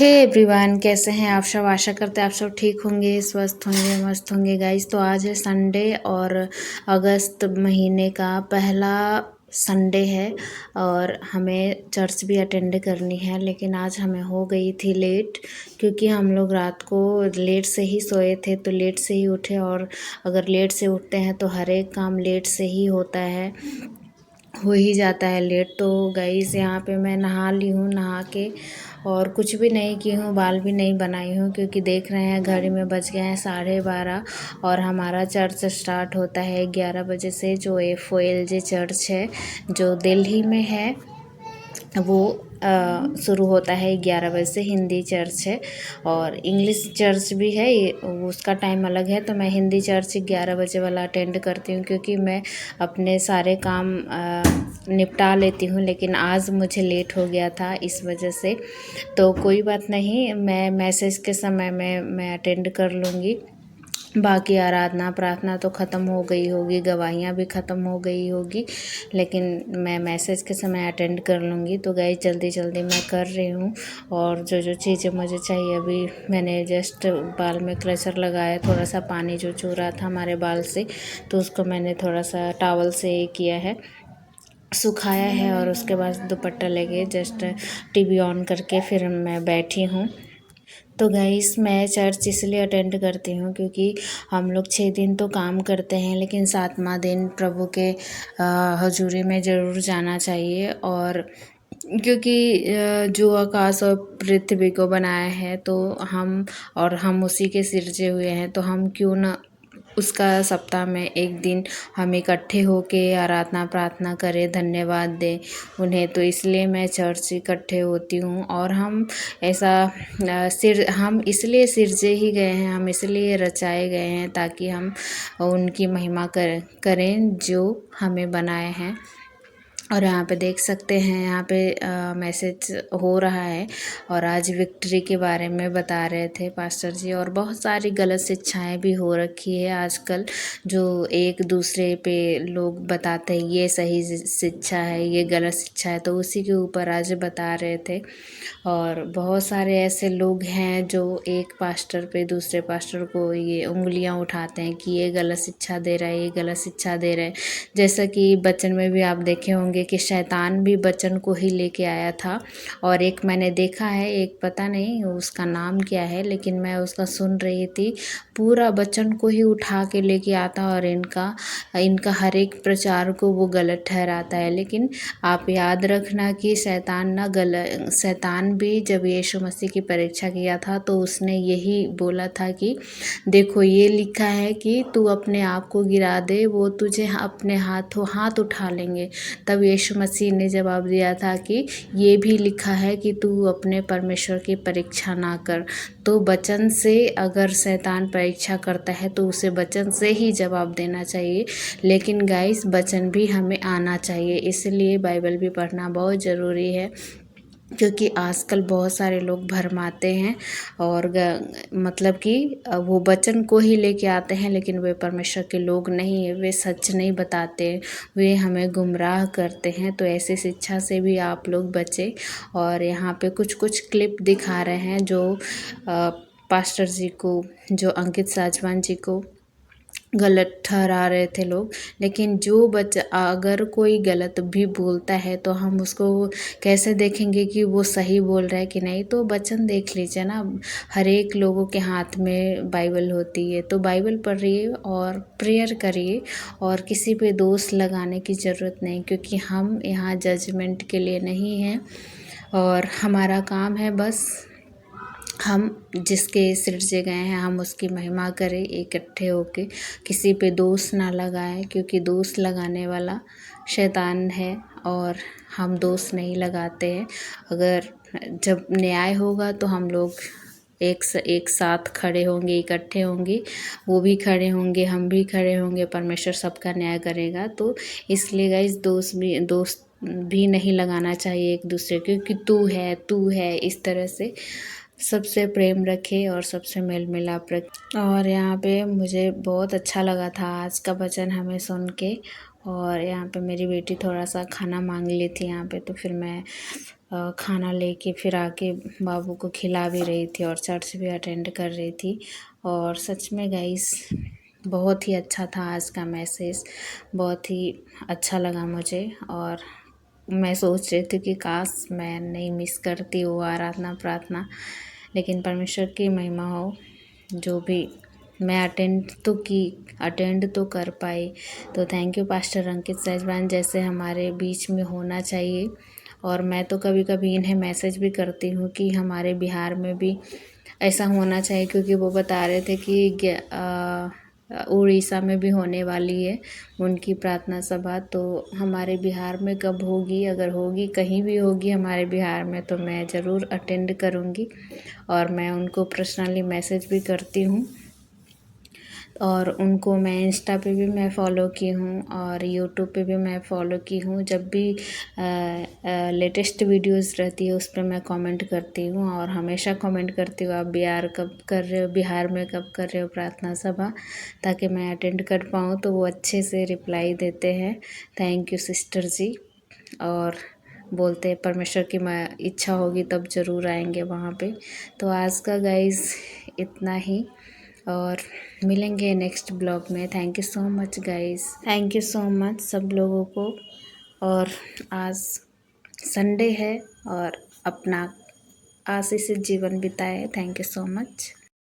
Hey everyone, कैसे हैं आप सब। आशा करते हैं आप सब ठीक होंगे, स्वस्थ होंगे, मस्त होंगे गाइस। तो आज है संडे और अगस्त महीने का पहला संडे है और हमें चर्च भी अटेंड करनी है। लेकिन आज हमें हो गई थी लेट, क्योंकि हम लोग रात को लेट से ही सोए थे तो लेट से ही उठे। और अगर लेट से उठते हैं तो हर एक काम लेट से ही होता है, हो ही जाता है लेट। तो गाइस यहाँ पे मैं नहा ली हूँ, नहा के और कुछ भी नहीं की हूँ, बाल भी नहीं बनाई हूँ, क्योंकि देख रहे हैं घड़ी में बज गए हैं 12:30 और हमारा चर्च स्टार्ट होता है 11 बजे से। जो FOLJ चर्च है जो दिल्ली में है वो शुरू होता है 11 बजे से। हिंदी चर्च है और इंग्लिश चर्च भी है, उसका टाइम अलग है। तो मैं हिंदी चर्च 11 बजे वाला अटेंड करती हूँ, क्योंकि मैं अपने सारे काम निपटा लेती हूँ। लेकिन आज मुझे लेट हो गया था इस वजह से। तो कोई बात नहीं, मैं मैसेज के समय में मैं अटेंड कर लूँगी। बाकी आराधना प्रार्थना तो ख़त्म हो गई होगी, गवाहियाँ भी ख़त्म हो गई होगी, लेकिन मैं मैसेज के समय अटेंड कर लूँगी। तो गई जल्दी जल्दी मैं कर रही हूँ। और जो जो चीज़ें मुझे चाहिए, अभी मैंने जस्ट बाल में क्लचर लगाया, थोड़ा सा पानी जो चू रहा था हमारे बाल से, तो उसको मैंने थोड़ा सा टॉवल से किया है, सुखाया है। और उसके बाद दुपट्टा लेके जस्ट टीवी ऑन करके फिर मैं बैठी हूँ। तो गाइस मैं चर्च इसलिए अटेंड करती हूँ क्योंकि हम लोग 6 दिन तो काम करते हैं, लेकिन 7वां दिन प्रभु के हजूरी में ज़रूर जाना चाहिए। और क्योंकि जो आकाश और पृथ्वी को बनाया है तो हम उसी के सिरजे हुए हैं, तो हम क्यों ना उसका सप्ताह में एक दिन हम इकट्ठे होके आराधना प्रार्थना करें, धन्यवाद दें उन्हें। तो इसलिए मैं चर्च इकट्ठे होती हूँ। और हम ऐसा हम इसलिए सिरजे ही गए हैं, हम इसलिए रचाए गए हैं ताकि हम उनकी महिमा करें जो हमें बनाए हैं। और यहाँ पे देख सकते हैं, यहाँ पे मैसेज हो रहा है और आज विक्ट्री के बारे में बता रहे थे पास्टर जी। और बहुत सारी गलत शिक्षाएं भी हो रखी है आजकल, जो एक दूसरे पे लोग बताते हैं ये सही शिक्षा है, ये गलत शिक्षा है, तो उसी के ऊपर आज बता रहे थे। और बहुत सारे ऐसे लोग हैं जो एक पास्टर पे दूसरे पास्टर को ये उंगलियां उठाते हैं कि ये गलत शिक्षा दे रहा है, ये गलत शिक्षा दे रहा है। जैसा कि बचन में भी आप देखे होंगे कि शैतान भी बचन को ही लेके आया था। और एक मैंने देखा है, एक पता नहीं उसका नाम क्या है, लेकिन मैं उसका सुन रही थी, पूरा बचन को ही उठा के लेके आता और इनका हर एक प्रचार को वो गलत ठहराता है। लेकिन आप याद रखना कि शैतान भी जब यीशु मसीह की परीक्षा किया था तो उसने यही बोला था कि देखो ये लिखा है कि तू अपने आप को गिरा दे, वो तुझे अपने हाथ उठा लेंगे। तब यीशु मसीह ने जवाब दिया था कि ये भी लिखा है कि तू अपने परमेश्वर की परीक्षा ना कर। तो वचन से अगर शैतान परीक्षा करता है तो उसे वचन से ही जवाब देना चाहिए। लेकिन गाइस वचन भी हमें आना चाहिए, इसलिए बाइबल भी पढ़ना बहुत ज़रूरी है। क्योंकि आजकल बहुत सारे लोग भरमाते हैं और मतलब कि वो वचन को ही लेके आते हैं, लेकिन वे परमेश्वर के लोग नहीं है, वे सच नहीं बताते, वे हमें गुमराह करते हैं। तो ऐसी शिक्षा से भी आप लोग बचें। और यहाँ पे कुछ कुछ क्लिप दिखा रहे हैं जो पास्टर जी को, जो अंकित साजवान जी को गलत ठहरा रहे थे लोग। लेकिन जो अगर कोई गलत भी बोलता है तो हम उसको कैसे देखेंगे कि वो सही बोल रहा है कि नहीं। तो वचन देख लीजिए ना, हर एक लोगों के हाथ में बाइबल होती है, तो बाइबल पढ़िए और प्रेयर करिए। और किसी पे दोष लगाने की ज़रूरत नहीं, क्योंकि हम यहाँ जजमेंट के लिए नहीं हैं। और हमारा काम है बस हम जिसके सिरजे गए हैं हम उसकी महिमा करें इकट्ठे होके, किसी पे दोष ना लगाएं, क्योंकि दोष लगाने वाला शैतान है और हम दोष नहीं लगाते हैं। अगर जब न्याय होगा तो हम लोग एक साथ खड़े होंगे, इकट्ठे होंगे, वो भी खड़े होंगे, हम भी खड़े होंगे, परमेश्वर सबका न्याय करेगा। तो इसलिए गाइस दोस्त भी नहीं लगाना चाहिए एक दूसरे के, कि तू है इस तरह से। सबसे प्रेम रखे और सबसे मेल मिलाप रखे। और यहाँ पे मुझे बहुत अच्छा लगा था आज का वचन हमें सुन के। और यहाँ पे मेरी बेटी थोड़ा सा खाना मांग ली थी यहाँ पे, तो फिर मैं खाना लेके फिर आके बाबू को खिला भी रही थी और चर्च भी अटेंड कर रही थी। और सच में गाइस बहुत ही अच्छा था आज का मैसेज, बहुत ही अच्छा लगा मुझे। और मैं सोच रही थी कि काश मैं नहीं मिस करती वो आराधना प्रार्थना, लेकिन परमेश्वर की महिमा हो। जो भी मैं अटेंड तो कर पाई। तो थैंक यू पास्टर अंकित सहजवान, जैसे हमारे बीच में होना चाहिए। और मैं तो कभी कभी इन्हें मैसेज भी करती हूँ कि हमारे बिहार में भी ऐसा होना चाहिए, क्योंकि वो बता रहे थे कि उड़ीसा में भी होने वाली है उनकी प्रार्थना सभा। तो हमारे बिहार में कब होगी, अगर होगी कहीं भी होगी हमारे बिहार में, तो मैं ज़रूर अटेंड करूँगी। और मैं उनको पर्सनली मैसेज भी करती हूँ। और उनको मैं इंस्टा पे भी मैं फ़ॉलो की हूँ और यूट्यूब पे भी मैं फ़ॉलो की हूँ। जब भी लेटेस्ट वीडियोस रहती है उस पर मैं कमेंट करती हूँ और हमेशा कमेंट करती हूँ, आप बिहार में कब कर रहे हो प्रार्थना सभा, ताकि मैं अटेंड कर पाऊँ। तो वो अच्छे से रिप्लाई देते हैं, थैंक यू सिस्टर जी। और बोलते हैं परमेश्वर की इच्छा होगी तब ज़रूर आएंगे वहाँ पे। तो आज का गाइस इतना ही, और मिलेंगे नेक्स्ट ब्लॉग में। Thank you so much guys, thank you so much सब लोगों को। और आज संडे है और अपना आशीषित जीवन बिताए। Thank you so much.